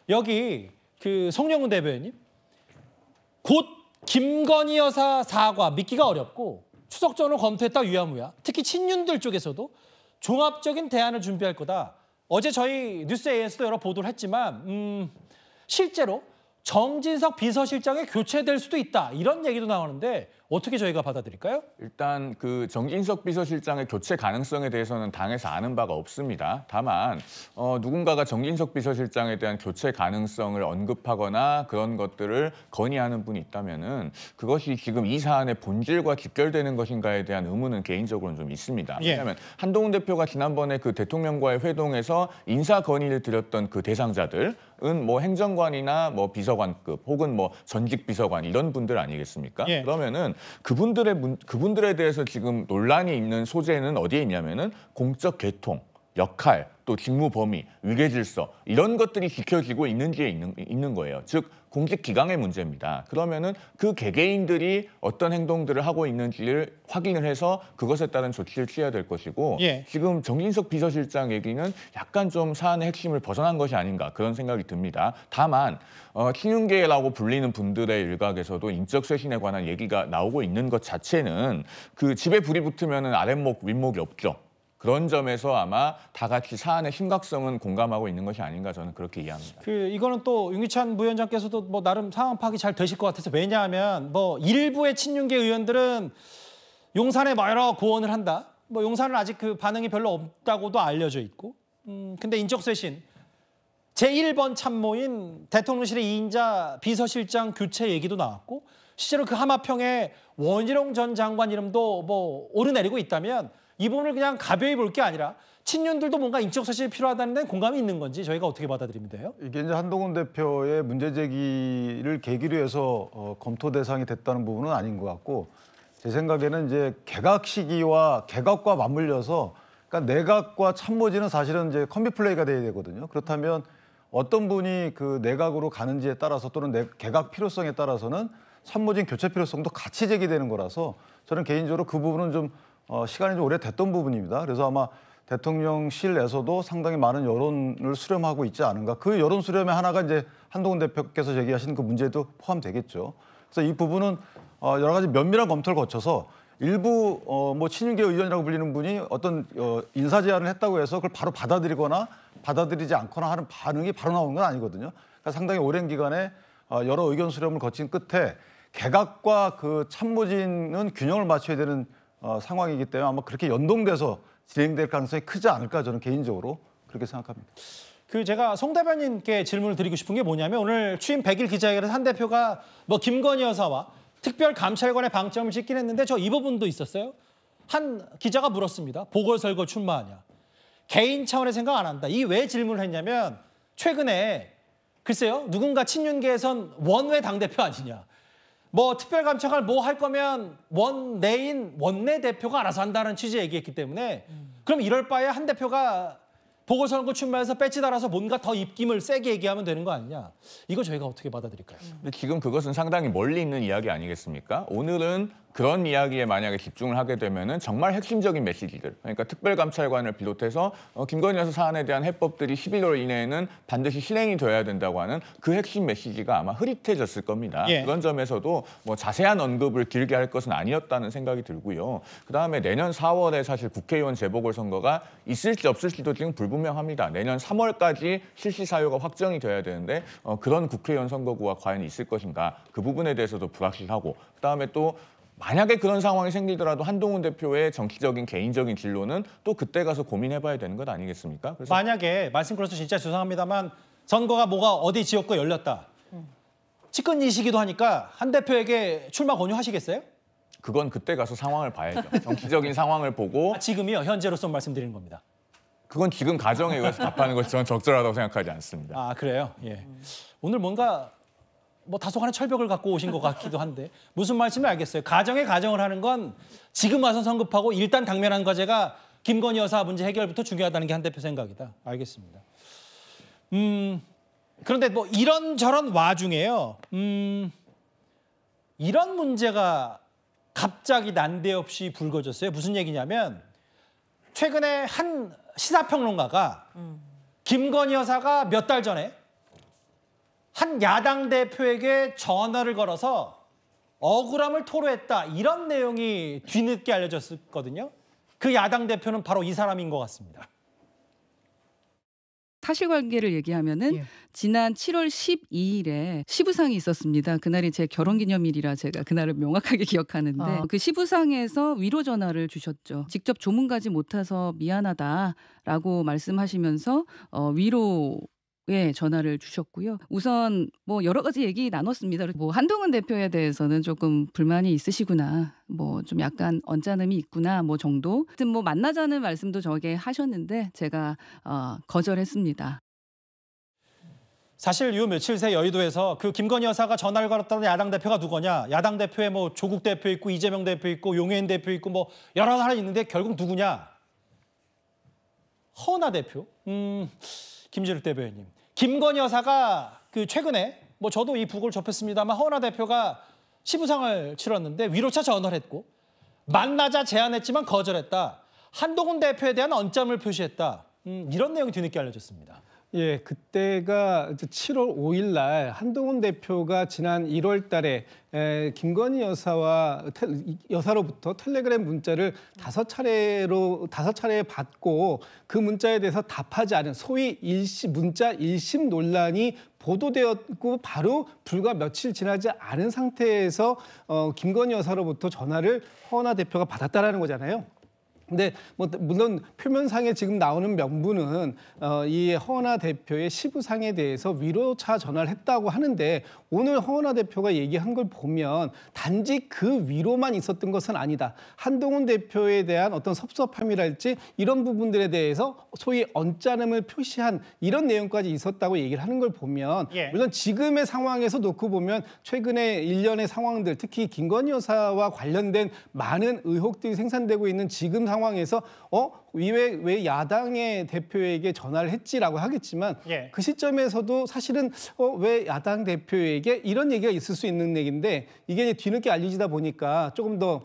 여기 그 송영훈 대변인 곧 김건희 여사 사과 믿기가 어렵고 추석 전후 검토했다 유야무야. 특히 친윤들 쪽에서도 종합적인 대안을 준비할 거다. 어제 저희 뉴스 AN에서도 여러 보도를 했지만 실제로 정진석 비서실장이 교체될 수도 있다. 이런 얘기도 나오는데 어떻게 저희가 받아들일까요? 일단 그 정진석 비서실장의 교체 가능성에 대해서는 당에서 아는 바가 없습니다. 다만 누군가가 정진석 비서실장에 대한 교체 가능성을 언급하거나 그런 것들을 건의하는 분이 있다면은 그것이 지금 이 사안의 본질과 직결되는 것인가에 대한 의문은 개인적으로는 좀 있습니다. 왜냐하면 한동훈 대표가 지난번에 그 대통령과의 회동에서 인사 건의를 드렸던 그 대상자들은 뭐 행정관이나 뭐 비서관급 혹은 뭐 전직 비서관 이런 분들 아니겠습니까? 그러면은 그분들에 대해서 지금 논란이 있는 소재는 어디에 있냐면은 공적 계통, 역할, 또 직무 범위, 위계 질서 이런 것들이 지켜지고 있는지에 있는 거예요. 즉 공직 기강의 문제입니다. 그러면은 그 개개인들이 어떤 행동들을 하고 있는지를 확인을 해서 그것에 따른 조치를 취해야 될 것이고 지금 정진석 비서실장 얘기는 약간 좀 사안의 핵심을 벗어난 것이 아닌가 그런 생각이 듭니다. 다만 친윤계라고 불리는 분들의 일각에서도 인적 쇄신에 관한 얘기가 나오고 있는 것 자체는 그 집에 불이 붙으면은 아랫목 윗목이 없죠. 그런 점에서 아마 다 같이 사안의 심각성은 공감하고 있는 것이 아닌가 저는 그렇게 이해합니다. 이거는 또 윤기찬 부위원장께서도 뭐 나름 상황 파악이 잘 되실 것 같아서 왜냐하면 뭐 일부의 친윤계 의원들은 용산에 뭐 여러 고언을 한다. 뭐 용산은 아직 그 반응이 별로 없다고도 알려져 있고. 근데 인적쇄신 제1번 참모인 대통령실의 2인자 비서실장 교체 얘기도 나왔고 실제로 그 하마평에 원희룡 전 장관 이름도 뭐 오르내리고 있다면 이 부분을 그냥 가벼이 볼 게 아니라 친윤들도 뭔가 인적 쇄신이 필요하다는 데는 공감이 있는 건지 저희가 어떻게 받아들이면 돼요? 이게 이제 한동훈 대표의 문제 제기를 계기로 해서 검토 대상이 됐다는 부분은 아닌 것 같고 제 생각에는 이제 개각 시기와 개각과 맞물려서 그러니까 내각과 참모진은 사실은 이제 컴비 플레이가 돼야 되거든요. 그렇다면 어떤 분이 그 내각으로 가는지에 따라서 또는 개각 필요성에 따라서는 참모진 교체 필요성도 같이 제기되는 거라서 저는 개인적으로 그 부분은 좀 시간이 좀 오래됐던 부분입니다. 그래서 아마 대통령실 내에서도 상당히 많은 여론을 수렴하고 있지 않은가. 그 여론 수렴의 하나가 이제 한동훈 대표께서 제기하신 그 문제도 포함되겠죠. 그래서 이 부분은 여러 가지 면밀한 검토를 거쳐서 일부 뭐 친윤계 의원이라고 불리는 분이 어떤 인사 제안을 했다고 해서 그걸 바로 받아들이거나 받아들이지 않거나 하는 반응이 바로 나오는 건 아니거든요. 그러니까 상당히 오랜 기간에 여러 의견 수렴을 거친 끝에 개각과 그 참모진은 균형을 맞춰야 되는 상황이기 때문에 아마 그렇게 연동돼서 진행될 가능성이 크지 않을까 저는 개인적으로 그렇게 생각합니다. 제가 송 대변인께 질문을 드리고 싶은 게 뭐냐면 오늘 취임 100일 기자회견에서 한 대표가 뭐 김건희 여사와 특별감찰관의 방점을 찍긴 했는데 저 이 부분도 있었어요. 한 기자가 물었습니다. 보궐선거 출마하냐. 개인 차원의 생각 안 한다. 이 왜 질문을 했냐면 최근에 글쎄요. 누군가 친윤계에선 원외 당대표 아니냐. 뭐 특별감찰관 뭐 할 거면 원내 대표가 알아서 한다는 취지 얘기했기 때문에 그럼 이럴 바에 한 대표가 보궐선거 출마해서 배지 달아서 뭔가 더 입김을 세게 얘기하면 되는 거 아니냐. 이거 저희가 어떻게 받아들일까요? 근데 지금 그것은 상당히 멀리 있는 이야기 아니겠습니까? 오늘은 그런 이야기에 만약에 집중을 하게 되면은 정말 핵심적인 메시지들, 그러니까 특별감찰관을 비롯해서 김건희 여사 사안에 대한 해법들이 11월 이내에는 반드시 실행이 돼야 된다고 하는 그 핵심 메시지가 아마 흐릿해졌을 겁니다. 그런 점에서도 뭐 자세한 언급을 길게 할 것은 아니었다는 생각이 들고요. 그다음에 내년 4월에 사실 국회의원 재보궐선거가 있을지 없을지도 지금 불분명합니다. 내년 3월까지 실시 사유가 확정이 돼야 되는데 그런 국회의원 선거구가 과연 있을 것인가 그 부분에 대해서도 불확실하고 그다음에 또 만약에 그런 상황이 생기더라도 한동훈 대표의 정치적인 개인적인 진로는 또 그때 가서 고민해봐야 되는 것 아니겠습니까? 그래서 만약에 말씀 걸어서 진짜 죄송합니다만 선거가 뭐가 어디 지역구에 열렸다. 측근이시기도 하니까 한 대표에게 출마 권유하시겠어요? 그건 그때 가서 상황을 봐야죠. 정치적인 상황을 보고 지금이요. 현재로서 말씀드리는 겁니다. 그건 지금 가정에 의해서 답하는 것이 저는 적절하다고 생각하지 않습니다. 아 그래요? 예. 오늘 뭔가 뭐 다소간의 철벽을 갖고 오신 것 같기도 한데 무슨 말씀인지 알겠어요. 가정을 하는 건 지금 와서 성급하고 일단 당면한 과제가 김건희 여사 문제 해결부터 중요하다는 게 한 대표 생각이다. 알겠습니다. 그런데 뭐 이런저런 와중에요. 이런 문제가 갑자기 난데없이 불거졌어요. 무슨 얘기냐면 최근에 한 시사평론가가 김건희 여사가 몇 달 전에 한 야당 대표에게 전화를 걸어서 억울함을 토로했다. 이런 내용이 뒤늦게 알려졌거든요. 그 야당 대표는 바로 이 사람인 것 같습니다. 사실관계를 얘기하면은 예. 지난 7월 12일에 시부상이 있었습니다. 그날이 제 결혼기념일이라 제가 그날을 명확하게 기억하는데 그 시부상에서 위로 전화를 주셨죠. 직접 조문 가지 못해서 미안하다라고 말씀하시면서 위로의 전화를 주셨고요. 우선 뭐 여러 가지 얘기 나눴습니다. 뭐 한동훈 대표에 대해서는 조금 불만이 있으시구나. 뭐 좀 약간 언짢음이 있구나 뭐 정도. 하여튼 뭐 만나자는 말씀도 저에게 하셨는데 제가 거절했습니다. 사실 요 며칠 새 여의도에서 그 김건희 여사가 전화를 걸었다는 야당 대표가 누구냐. 야당 대표에 뭐 조국 대표 있고 이재명 대표 있고 용해인 대표 있고 뭐 여러 사람이 있는데 결국 누구냐. 허은하 대표. 김진욱 대변인. 김건희 여사가 그 최근에 뭐 저도 이 부고를 접했습니다만 허은하 대표가 시부상을 치렀는데 위로차 전화를 했고 만나자 제안했지만 거절했다. 한동훈 대표에 대한 언짢음을 표시했다. 이런 내용이 뒤늦게 알려졌습니다. 예, 그때가 7월 5일 날 한동훈 대표가 지난 1월 달에 김건희 여사로부터 텔레그램 문자를 5차례 받고 그 문자에 대해서 답하지 않은 소위 문자 일심 논란이 보도되었고 바로 불과 며칠 지나지 않은 상태에서 김건희 여사로부터 전화를 허은하 대표가 받았다라는 거잖아요. 근데 뭐 물론 표면상에 지금 나오는 명분은 이 허은하 대표의 시부상에 대해서 위로차 전화를 했다고 하는데 오늘 허은하 대표가 얘기한 걸 보면 단지 그 위로만 있었던 것은 아니다. 한동훈 대표에 대한 어떤 섭섭함이랄지 이런 부분들에 대해서 소위 언짢음을 표시한 이런 내용까지 있었다고 얘기를 하는 걸 보면 물론 지금의 상황에서 놓고 보면 최근에 일련의 상황들 특히 김건희 여사와 관련된 많은 의혹들이 생산되고 있는 지금 상황에서 왜 야당의 대표에게 전화를 했지라고 하겠지만 그 시점에서도 사실은 왜 야당 대표에게 이런 얘기가 있을 수 있는 얘기인데 이게 뒤늦게 알려지다 보니까 조금 더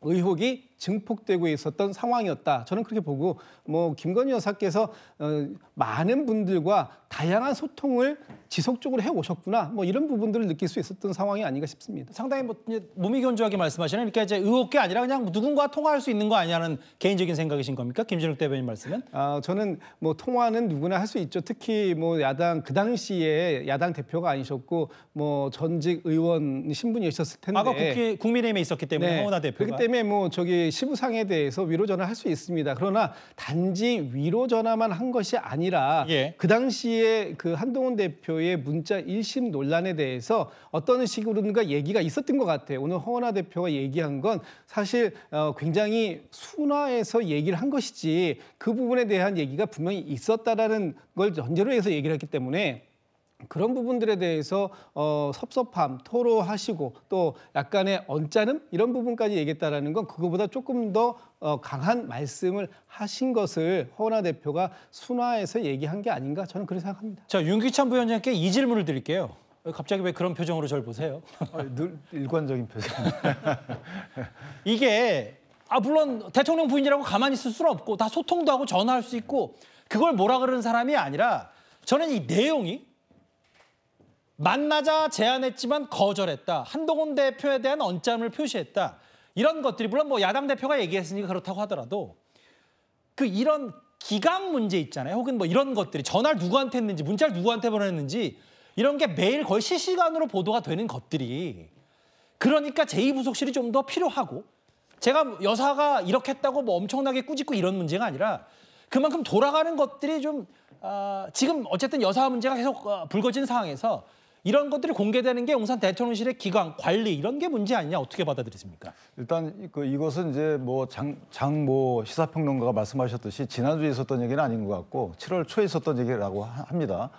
의혹이 증폭되고 있었던 상황이었다. 저는 그렇게 보고 뭐 김건희 여사께서 많은 분들과 다양한 소통을 지속적으로 해오셨구나. 뭐 이런 부분들을 느낄 수 있었던 상황이 아닌가 싶습니다. 상당히 뭐 몸이 견조하게 말씀하시는 이렇게 이제 의혹이 아니라 그냥 누군가 통화할 수 있는 거 아니냐는 개인적인 생각이신 겁니까? 김진욱 대변인 말씀은? 저는 뭐 통화는 누구나 할 수 있죠. 특히 뭐 야당 그 당시에 야당 대표가 아니셨고 뭐 전직 의원 신분이셨을 텐데. 아까 국민의힘에 있었기 때문에 허은하 대표가. 그렇기 때문에 뭐 시부상에 대해서 위로 전화를 할 수 있습니다. 그러나 단지 위로 전화만 한 것이 아니라 그 당시에 그 한동훈 대표의 문자 일심 논란에 대해서 어떤 식으로든가 얘기가 있었던 것 같아요. 오늘 허은하 대표가 얘기한 건 사실 굉장히 순화해서 얘기를 한 것이지 그 부분에 대한 얘기가 분명히 있었다라는 걸 전제로 해서 얘기를 했기 때문에 그런 부분들에 대해서 섭섭함, 토로하시고 또 약간의 언짢음 이런 부분까지 얘기했다라는 건 그거보다 조금 더 강한 말씀을 하신 것을 허은하 대표가 순화해서 얘기한 게 아닌가 저는 그렇게 생각합니다. 자, 윤기찬 부위원장께 이 질문을 드릴게요. 갑자기 왜 그런 표정으로 저를 보세요? 늘 일관적인 표정. 이게 물론 대통령 부인이라고 가만히 있을 수는 없고 다 소통도 하고 전화할 수 있고 그걸 뭐라 그러는 사람이 아니라 저는 이 내용이 만나자 제안했지만 거절했다. 한동훈 대표에 대한 언짢음을 표시했다. 이런 것들이 물론 뭐 야당 대표가 얘기했으니까 그렇다고 하더라도 이런 기강 문제 있잖아요. 혹은 뭐 이런 것들이 전화를 누구한테 했는지 문자를 누구한테 보냈는지 이런 게 매일 거의 실시간으로 보도가 되는 것들이 그러니까 제2부속실이 좀 더 필요하고 제가 여사가 이렇게 했다고 뭐 엄청나게 꾸짖고 이런 문제가 아니라 그만큼 돌아가는 것들이 좀 지금 어쨌든 여사 문제가 계속 불거진 상황에서 이런 것들이 공개되는 게 용산 대통령실의 기강, 관리 이런 게 문제 아니냐 어떻게 받아들이십니까? 일단 이것은 이제 뭐 장모 시사평론가가 말씀하셨듯이 지난주에 있었던 얘기는 아닌 것 같고 7월 초에 있었던 얘기라고 합니다.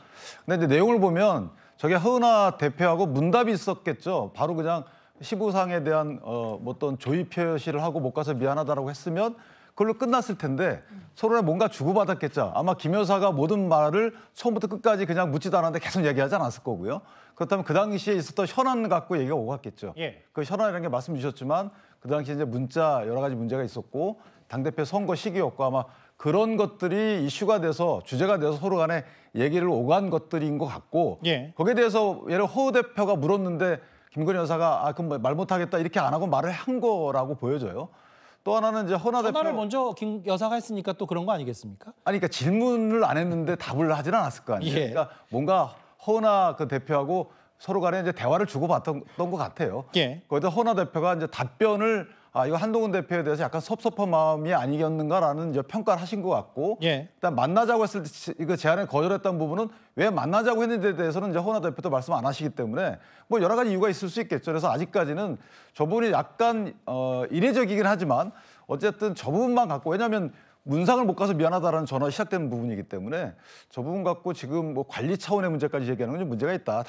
근데 이제 내용을 보면 저게 허은하 대표하고 문답이 있었겠죠. 바로 그냥 시부상에 대한 어떤 조의 표시를 하고 못 가서 미안하다라고 했으면 그걸로 끝났을 텐데 서로 뭔가 주고받았겠죠. 아마 김 여사가 모든 말을 처음부터 끝까지 그냥 묻지도 않았는데 계속 얘기하지 않았을 거고요. 그렇다면 그 당시에 있었던 현안 갖고 얘기가 오갔겠죠. 그 현안이라는 게 말씀 주셨지만 그 당시에 이제 문자 여러 가지 문제가 있었고 당대표 선거 시기였고 아마 그런 것들이 이슈가 돼서 주제가 돼서 서로 간에 얘기를 오간 것들인 것 같고 예. 거기에 대해서 예를 허 대표가 물었는데 김건희 여사가 그럼 말 못하겠다 이렇게 안 하고 말을 한 거라고 보여져요. 또 하나는 이제 허나 대표 전화를 먼저 김 여사가 했으니까 또 그런 거 아니겠습니까? 아니 그러니까 질문을 안 했는데 답을 하진 않았을 거 아니에요. 예. 그러니까 뭔가 허나 그 대표하고 서로 간에 이제 대화를 주고받던 것 같아요. 예. 거기다 허나 대표가 이제 답변을 이거 한동훈 대표에 대해서 약간 섭섭한 마음이 아니겠는가라는 이제 평가를 하신 것 같고, 예. 일단 만나자고 했을 때 이거 제안을 거절했던 부분은 왜 만나자고 했는지에 대해서는 이제 허나 대표도 말씀 안 하시기 때문에 뭐 여러 가지 이유가 있을 수 있겠죠. 그래서 아직까지는 저 부분이 약간 이례적이긴 하지만 어쨌든 저 부분만 갖고 왜냐하면 문상을 못 가서 미안하다라는 전화가 시작된 부분이기 때문에 저 부분 갖고 지금 뭐 관리 차원의 문제까지 얘기하는 건 좀 문제가 있다.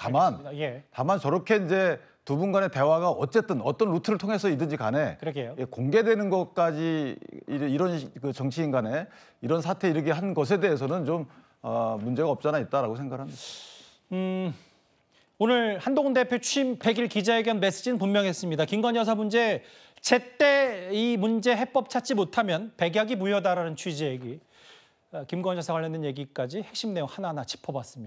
예. 다만 저렇게 이제 두 분 간의 대화가 어쨌든 어떤 루트를 통해서이든지 간에 그러게요. 공개되는 것까지 이런 그 정치인 간에 이런 사태 이르게 한 것에 대해서는 좀 문제가 없지 않아 있다라고 생각합니다. 오늘 한동훈 대표 취임 100일 기자회견 메시지는 분명했습니다. 김건희 여사 문제 제때 이 문제 해법 찾지 못하면 백약이 무효다라는 취지의 얘기. 김건희 여사 관련된 얘기까지 핵심 내용 하나하나 짚어봤습니다.